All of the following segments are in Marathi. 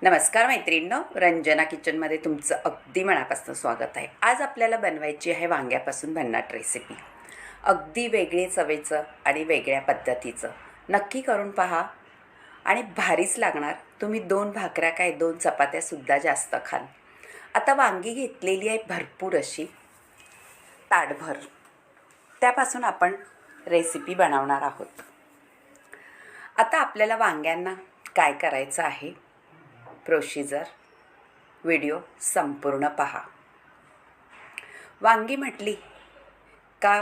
नमस्कार मैत्रिणींनो, रंजना किचनमध्ये तुमचं अगदी मनापासून स्वागत आहे. आज आपल्याला बनवायची आहे वांग्यापासून भन्नाट रेसिपी. अगदी वेगळे चवेचं आणि वेगळ्या पद्धतीचं. नक्की करून पहा आणि भारीच लागणार. तुम्ही 2 भाकऱ्या काय 2 चपात्यासुद्धा जास्त खाल. आता वांगी घेतलेली आहे भरपूर अशी ताटभर. त्यापासून आपण रेसिपी बनवणार आहोत. आता आपल्याला वांग्यांना काय करायचं आहे, प्रोसिजर व्हिडिओ संपूर्ण पहा. वांगी म्हटली का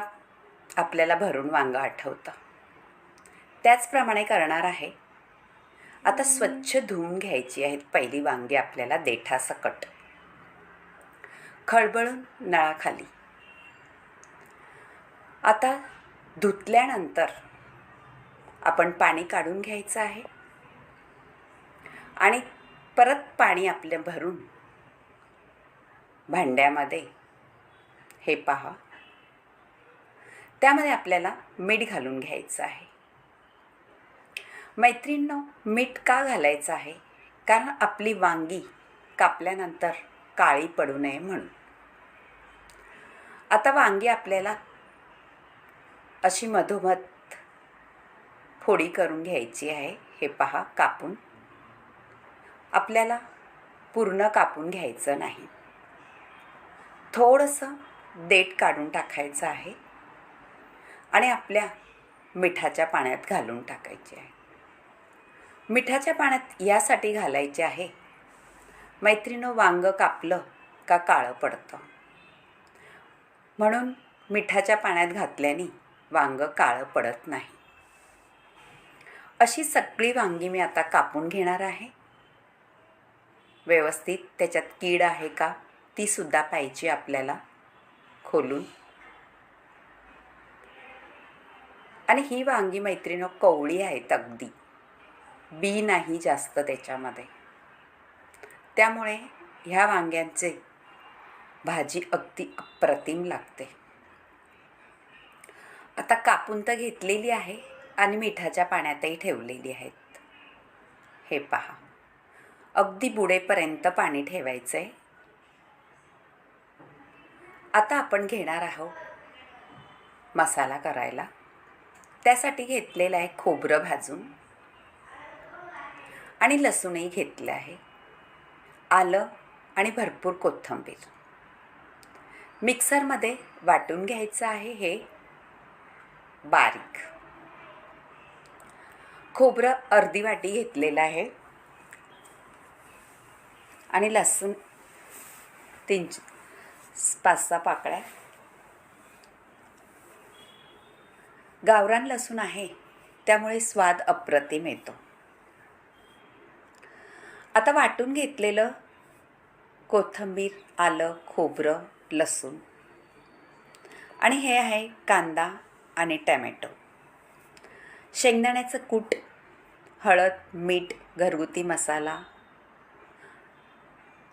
आपल्याला भरून वांगं आठवतं. त्याचप्रमाणे करणार आहे. आता स्वच्छ धुवून घ्यायची आहेत पहिली वांगी आपल्याला देठासकट, खळबळून नळाखाली. आता धुतल्यानंतर आपण पाणी काढून घ्यायचं आहे आणि परत पाणी आपलं भरून भांड्यामध्ये हे पहा, त्यामध्ये आपल्याला मीठ घालून घ्यायचं आहे. मैत्रिणींनो, मीठ का घालायचं आहे? कारण आपली वांगी कापल्यानंतर काळी पडू नये म्हणून. आता वांगी आपल्याला अशी मधोमध फोडी करून घ्यायची आहे. हे पहा, कापून. आपल्याला पूर्ण कापून घ्यायचं नाही. थोडंसं देठ काढून टाकायचं आहे आणि आपल्या मिठाच्या पाण्यात घालून टाकायचे आहे. मिठाच्या पाण्यात यासाठी घालायचे आहे मैत्रिणींनो, वांगं कापलं का काळं पडतं, म्हणून मिठाच्या पाण्यात घातल्याने वांगं काळं पडत नाही. अशी सगळी वांगी मी आता कापून घेणार आहे. व्यवस्थित त्याच्यात कीड आहे का ती सुद्धा पाहिजे आपल्याला खोलून. आणि ही वांगी मैत्रिणींनो कवळी आहेत, अगदी बी नाही जास्त त्याच्यामध्ये. त्यामुळे ह्या वांग्यांचे भाजी अगदी अप्रतिम लागते. आता कापून तर घेतलेली आहे आणि मिठाच्या पाण्यातही ठेवलेली आहेत. हे पहा, अगदी बुडेपर्यंत पाणी ठेवायचं आहे. आता आपण घेणार आहोत मसाला करायला. त्यासाठी घेतलेलं आहे खोबरं भाजून आणि लसूणही घेतलं आहे, आलं आणि भरपूर कोथिंबीर. मिक्सरमध्ये वाटून घ्यायचं आहे हे बारीक. खोबरं अर्धी वाटी घेतलेलं आहे आणि लसूण 5-6 पाकळ्या. गावरान लसूण आहे त्यामुळे स्वाद अप्रतिम येतो. आता वाटून घेतलेलं कोथिंबीर, आलं, खोबरं, लसूण आणि हे आहे कांदा आणि टॅमॅटो. शेंगदाण्याचं कूट, हळद, मीठ, घरगुती मसाला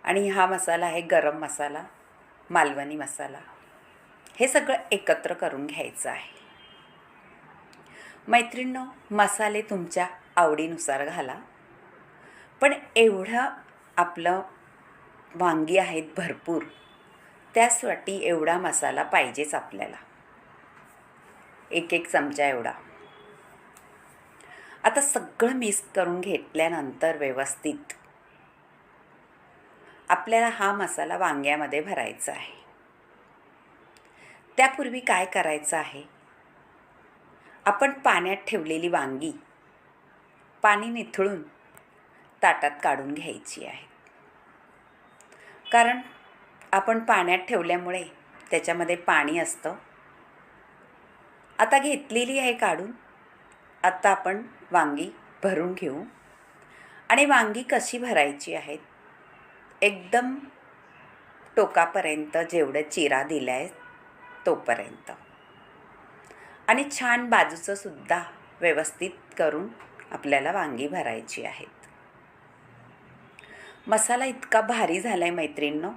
आणि हा मसाला आहे गरम मसाला, मालवणी मसाला. हे सगळं एकत्र करून घ्यायचं आहे. मैत्रिणींनो, मसाले तुमच्या आवडीनुसार घाला, पण एवढं आपलं वांगी आहेत भरपूर, त्यासाठी एवढा मसाला पाहिजेच आपल्याला, 1 चमचा एवढा. आता सगळं मिक्स करून घेतल्यानंतर व्यवस्थित आपल्याला हा मसाला वांग्यामध्ये भरायचा आहे. त्यापूर्वी काय करायचं आहे, आपण पाण्यात ठेवलेली वांगी पाणी निथळून ताटात काढून घ्यायची आहे. कारण आपण पाण्यात ठेवल्यामुळे त्याच्यामध्ये पाणी असतं. आता घेतलेली आहे काढून. आता आपण वांगी भरून घेऊ. आणि वांगी कशी भरायची आहेत, एकदम टोकापर्यंत जेवढं चिरा दिला आहे तोपर्यंत. आणि छान बाजूचं सुद्धा व्यवस्थित करून आपल्याला वांगी भरायची आहेत. मसाला इतका भारी झाला आहे मैत्रिणींनो,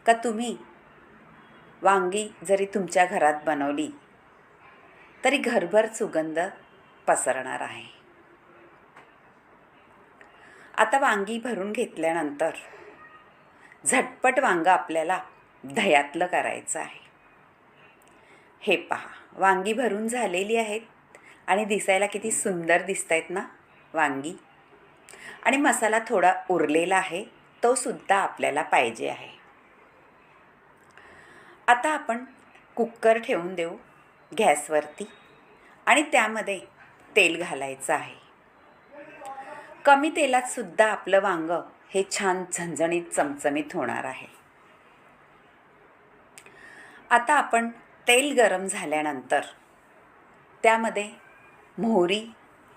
का तुम्ही वांगी जरी तुमच्या घरात बनवली तरी घरभर सुगंध पसरणार आहे. आता वांगी भरून घेतल्यानंतर झटपट वांगं आपल्याला दह्यातलं करायचं आहे. हे पहा, वांगी भरून झालेली आहेत आणि दिसायला किती सुंदर दिसत आहेत ना वांगी. आणि मसाला थोडा उरलेला आहे, तो सुद्धा आपल्याला पाहिजे आहे. आता आपण कुकर ठेवून देऊ गॅसवरती आणि त्यामध्ये तेल घालायचं आहे. कमी तेलात सुद्धा आपलं वांगं हे छान झणझणीत चमचमीत होणार आहे. आता आपण तेल गरम झाल्यानंतर त्यामध्ये मोहरी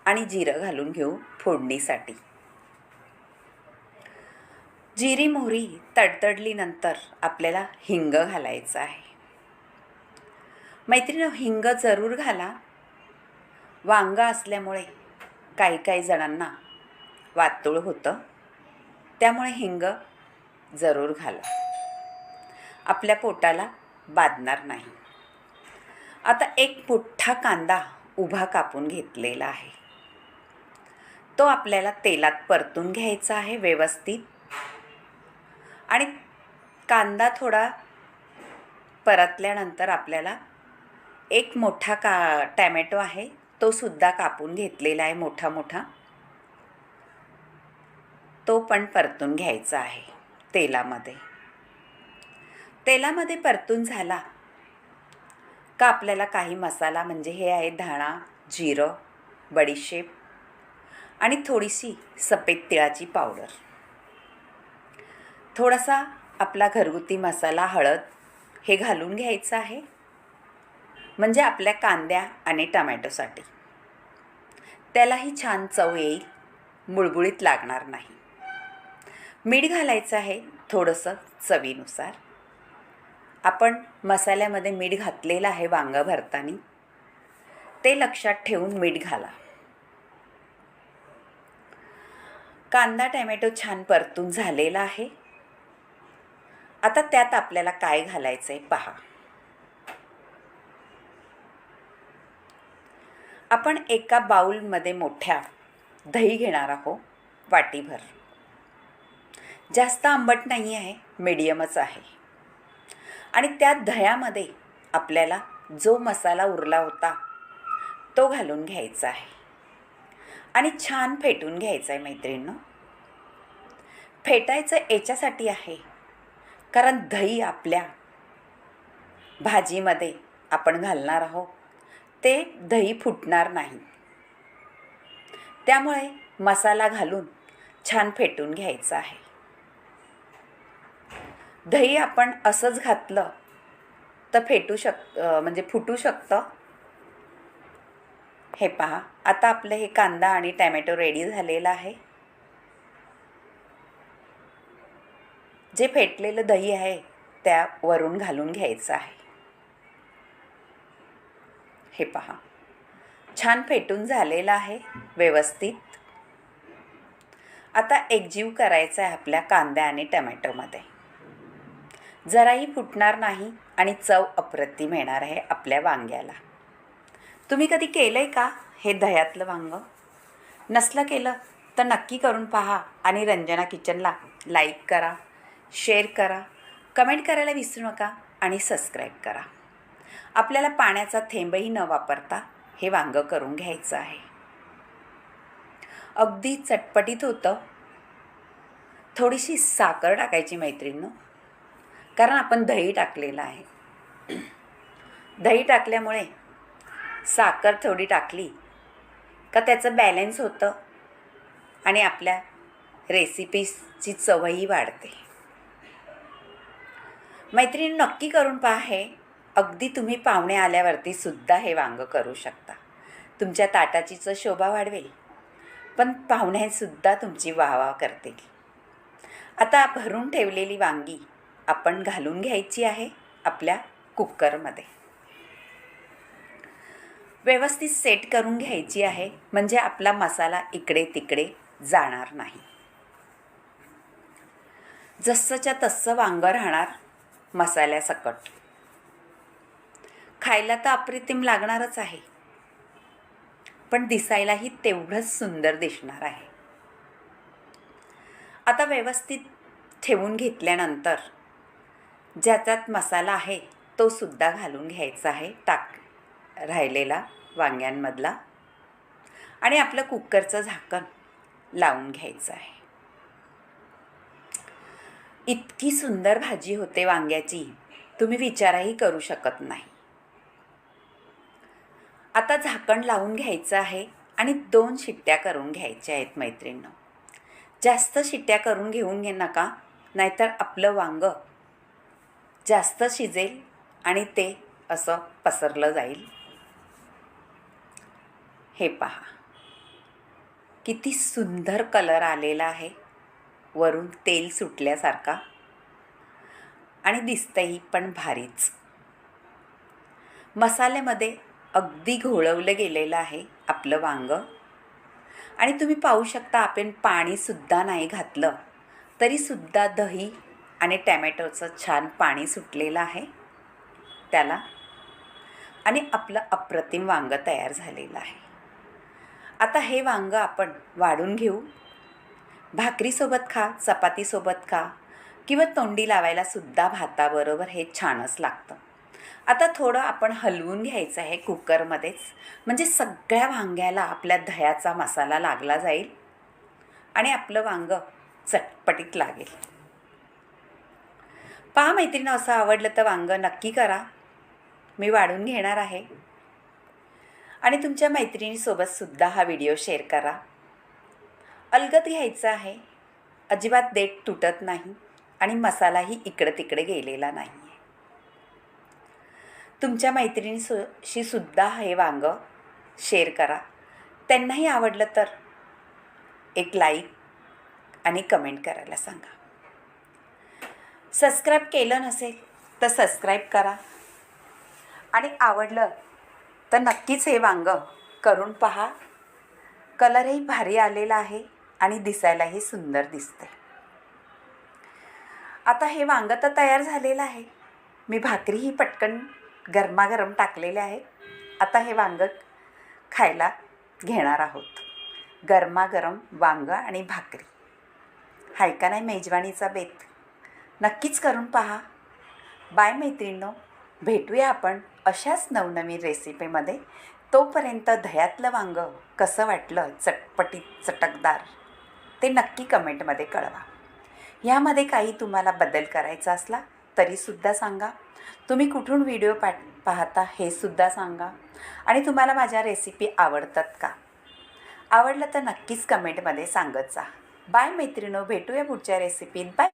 आणि जिरं घालून घेऊ फोडणीसाठी. जिरी मोहरी तडतडलीनंतर आपल्याला हिंग घालायचं आहे. मैत्रिणी, हिंग जरूर घाला. वांगं असल्यामुळे काही जणांना वातुळ होतं, त्यामुळे हिंग जरूर घाला. आपल्या पोटाला बाधणार नाही. आता एक मोठा कांदा उभा कापून घेतलेला आहे, तो आपल्याला तेलात परतून घ्यायचा आहे व्यवस्थित. आणि कांदा थोडा परतल्यानंतर आपल्याला एक मोठा टॅमॅटो आहे, तो सुद्धा कापून घेतलेला आहे मोठा. तो पण परतून घ्यायचा आहे तेलामध्ये. तेलामध्ये परतून झाला का आपल्याला काही मसाला म्हणजे हे आहे धाणा, जिरं, बडीशेप आणि थोडीशी सफेद तिळाची पावडर, थोडासा आपला घरगुती मसाला, हळद हे घालून घ्यायचं आहे. म्हणजे आपल्या कांद्या आणि टमॅटोसाठी त्यालाही छान चव येईल, मुळबुळीत लागणार नाही. मीठ घालायचं आहे थोडंसं चवीनुसार. आपण मसाल्यामध्ये मीठ घातलेलं आहे वांगं भरताना, ते लक्षात ठेवून मीठ घाला. कांदा टमॅटो छान परतून झालेला आहे. आता त्यात आपल्याला काय घालायचं आहे पहा. आपण एका बाउलमध्ये मोठ्या दही घेणार आहोत, वाटीभर. जास्त आंबट नाही आहे, मीडियमच आहे. आणि त्या दह्यामध्ये आपल्याला जो मसाला उरला होता तो घालून घ्यायचा आहे आणि छान फेटून घ्यायचं आहे मैत्रिणींनो. फेटायचं याच्यासाठी आहे कारण दही आपल्या भाजीमध्ये आपण घालणार आहोत, ते दही फुटणार नाही. त्यामुळे मसाला घालून छान फेटून घ्यायचं आहे. दही आपण असंच घातलं तर म्हणजे फुटू शकतं. हे पहा, आता आपलं हे कांदा आणि टॅमॅटो रेडी झालेला आहे. जे फेटलेलं दही आहे त्या वरून घालून घ्यायचं आहे. हे पहा, छान फेटून झालेलं आहे व्यवस्थित. आता एकजीव करायचं आहे आपल्या कांद्या आणि टमॅटोमध्ये. जराही फुटणार नाही आणि चव अप्रतिम येणार आहे आपल्या वांग्याला. तुम्ही कधी केलं आहे का हे दह्यातलं वांगं? नसलं केलं तर नक्की करून पहा आणि रंजना किचनला लाईक करा, शेअर करा, कमेंट करायला विसरू नका आणि सबस्क्राईब करा. आपल्याला पाण्याचा थेंबही न वापरता हे वांगं करून घ्यायचं आहे. अगदी चटपटीत होतं. थोडीशी साखर टाकायची मैत्रिणींनो, कारण आपण दही टाकलेलं आहे. दही टाकल्यामुळे साखर थोडी टाकली का त्याचं बॅलन्स होतं आणि आपल्या रेसिपीची चवही वाढते. मैत्रिणी, नक्की करून पहा हे. अगदी तुम्ही पाहुणे आल्यावरती सुद्धा हे वांगं करू शकता. तुमच्या ताटाचीच शोभा वाढवेल, पण पाहुण्यांसुद्धा तुमची वाहवा करतील. आता भरून ठेवलेली वांगी आपण घालून घ्यायची आहे आपल्या कुकरमध्ये. व्यवस्थित सेट करून घ्यायची आहे, म्हणजे आपला मसाला इकडे तिकडे जाणार नाही. जसंच्या तसं वांगं राहणार मसाल्यासकट. खायला तर अप्रतिम लागणारच आहे, पण दिसायलाही तेवढंच सुंदर दिसणार आहे. आता व्यवस्थित ठेवून घेतल्यानंतर ज्याच्यात मसाला आहे तो सुद्धा घालून घ्यायचा आहे राहिलेला वांग्यांमधला आणि आपलं कुकरचं झाकण लावून घ्यायचं आहे. इतकी सुंदर भाजी होते वांग्याची, तुम्ही विचारही करू शकत नाही. आता झाकण लावून घ्यायचं आहे आणि 2 शिट्ट्या करून घ्यायच्या आहेत मैत्रिणींनो. जास्त शिट्ट्या करून घेऊन नका, नाहीतर आपलं वांगं जास्त शिजेल आणि ते असं पसरलं जाईल. हे पहा किती सुंदर कलर आलेला आहे, वरून तेल सुटल्यासारखा, आणि दिसतंही पण भारीच. मसाल्यामध्ये अगदी घोळवलं गेलेलं आहे आपलं वांगं. आणि तुम्ही पाहू शकता, आपण पाणीसुद्धा नाही घातलं तरीसुद्धा दही आणि टॅमॅटोचं छान पाणी सुटलेलं आहे त्याला, आणि आपलं अप्रतिम वांगं तयार झालेलं आहे. आता हे वांगं आपण वाढून घेऊ. भाकरीसोबत खा, चपातीसोबत खा, किंवा तोंडी लावायला सुद्धा भाताबरोबर हे छानच लागतं. आता थोडं आपण हलवून घ्यायचं आहे कुकरमध्येच, म्हणजे सगळ्या वांग्याला आपल्या दह्याचा मसाला लागला जाईल आणि आपलं वांगं चटपटीत लागेल. पहा मैत्रिणी, असं आवडलं तर वांगं नक्की करा. मी वाढून घेणार आहे आणि तुमच्या मैत्रिणीसोबत सुद्धा हा व्हिडिओ शेअर करा. अलगद घ्यायचं आहे, अजिबात देठ तुटत नाही आणि मसालाही इकडे तिकडे गेलेला नाही आहे. तुमच्या मैत्रिणीशी सुद्धा हे वांगं शेअर करा. त्यांनाही आवडलं तर एक लाईक आणि कमेंट करायला सांगा. सबस्क्राईब केलं नसेल तर सबस्क्राईब करा आणि आवडलं तर नक्कीच हे वांगं करून पहा. कलरही भारी आलेला आहे आणि दिसायलाही सुंदर दिसते. आता हे वांगं तर तयार झालेलं आहे. मी भाकरीही पटकन गरमागरम टाकलेले आहे. आता हे वांगं खायला घेणार आहोत. गरमागरम वांगं आणि भाकरी, हाय का नाही मेजवानीचा बेत. नक्कीच करून पहा. बाय मैत्रिणींनो, भेटूया आपण अशाच नवनवीन रेसिपीमध्ये. तोपर्यंत दह्यातलं वांगं कसं वाटलं, चटपटीत चटकदार, ते नक्की कमेंटमध्ये कळवा. ह्यामध्ये काही तुम्हाला बदल करायचा असला तरीसुद्धा सांगा. तुम्ही कुठून व्हिडिओ पाहता हे सुद्धा सांगा. आणि तुम्हाला माझ्या रेसिपी आवडतात का? आवडलं तर नक्कीच कमेंटमध्ये सांगत जा. बाय मैत्रिणींनो, भेटूया पुढच्या रेसिपीत. बाय.